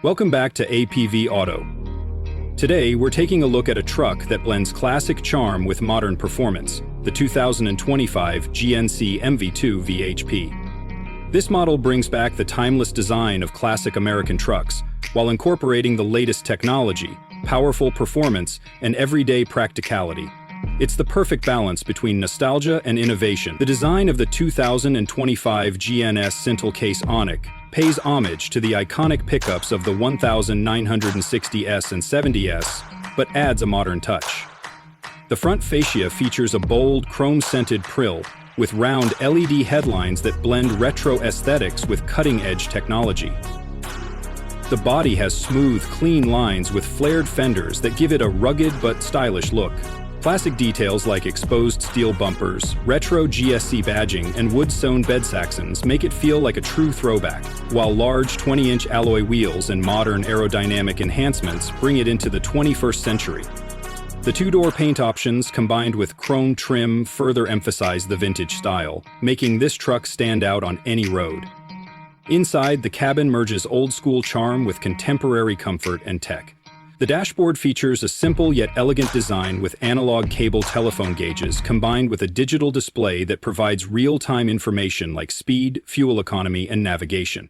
Welcome back to APV Auto. Today, we're taking a look at a truck that blends classic charm with modern performance, the 2025 GMC MV2 VHP. This model brings back the timeless design of classic American trucks, while incorporating the latest technology, powerful performance, and everyday practicality. It's the perfect balance between nostalgia and innovation. The design of the 2025 GNS Cintel Case Onic pays homage to the iconic pickups of the 1960S and 70S, but adds a modern touch. The front fascia features a bold, chrome-scented prill with round LED headlines that blend retro aesthetics with cutting-edge technology. The body has smooth, clean lines with flared fenders that give it a rugged but stylish look. Classic details like exposed steel bumpers, retro GSC badging, and wood-sewn bed saxons make it feel like a true throwback, while large 20-inch alloy wheels and modern aerodynamic enhancements bring it into the 21st century. The two-door paint options combined with chrome trim further emphasize the vintage style, making this truck stand out on any road. Inside, the cabin merges old-school charm with contemporary comfort and tech. The dashboard features a simple yet elegant design with analog cable telephone gauges combined with a digital display that provides real-time information like speed, fuel economy, and navigation.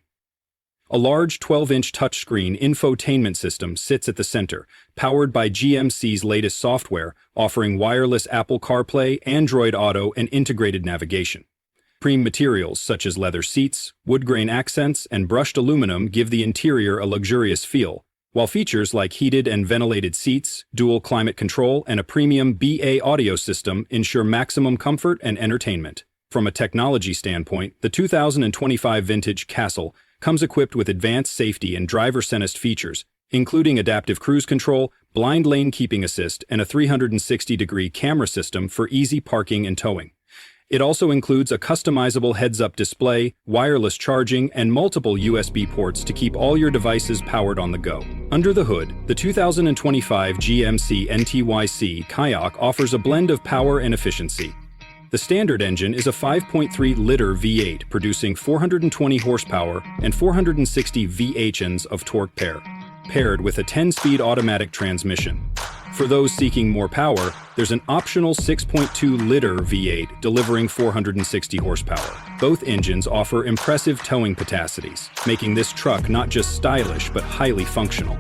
A large 12-inch touchscreen infotainment system sits at the center, powered by GMC's latest software, offering wireless Apple CarPlay, Android Auto, and integrated navigation. Premium materials such as leather seats, wood grain accents, and brushed aluminum give the interior a luxurious feel, while features like heated and ventilated seats, dual climate control, and a premium BA audio system ensure maximum comfort and entertainment. From a technology standpoint, the 2025 Vintage Castle comes equipped with advanced safety and driver-centric features, including adaptive cruise control, blind lane keeping assist, and a 360-degree camera system for easy parking and towing. It also includes a customizable heads-up display, wireless charging, and multiple USB ports to keep all your devices powered on the go. Under the hood, the 2025 GMC NTYC Kayak offers a blend of power and efficiency. The standard engine is a 5.3-liter V8 producing 420 horsepower and 460 VHNs of torque paired with a 10-speed automatic transmission. For those seeking more power, there's an optional 6.2-liter V8 delivering 460 horsepower. Both engines offer impressive towing capacities, making this truck not just stylish but highly functional.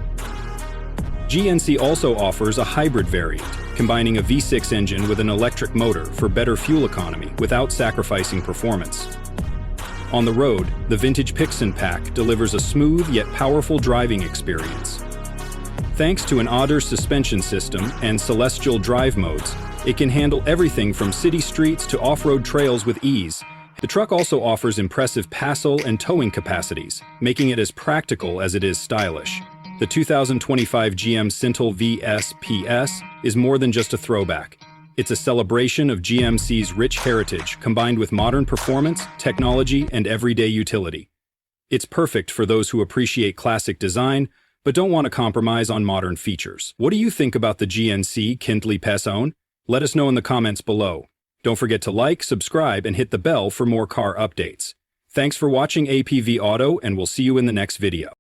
GMC also offers a hybrid variant, combining a V6 engine with an electric motor for better fuel economy without sacrificing performance. On the road, the Vintage Pixin Pack delivers a smooth yet powerful driving experience. Thanks to an odder suspension system and celestial drive modes, it can handle everything from city streets to off-road trails with ease. The truck also offers impressive passel and towing capacities, making it as practical as it is stylish. The 2025 GM Cintel VSPS is more than just a throwback. It's a celebration of GMC's rich heritage combined with modern performance, technology, and everyday utility. It's perfect for those who appreciate classic design, but don't want to compromise on modern features. What do you think about the GMC Kindly Pesson? Let us know in the comments below. Don't forget to like, subscribe, and hit the bell for more car updates. Thanks for watching APV Auto, and we'll see you in the next video.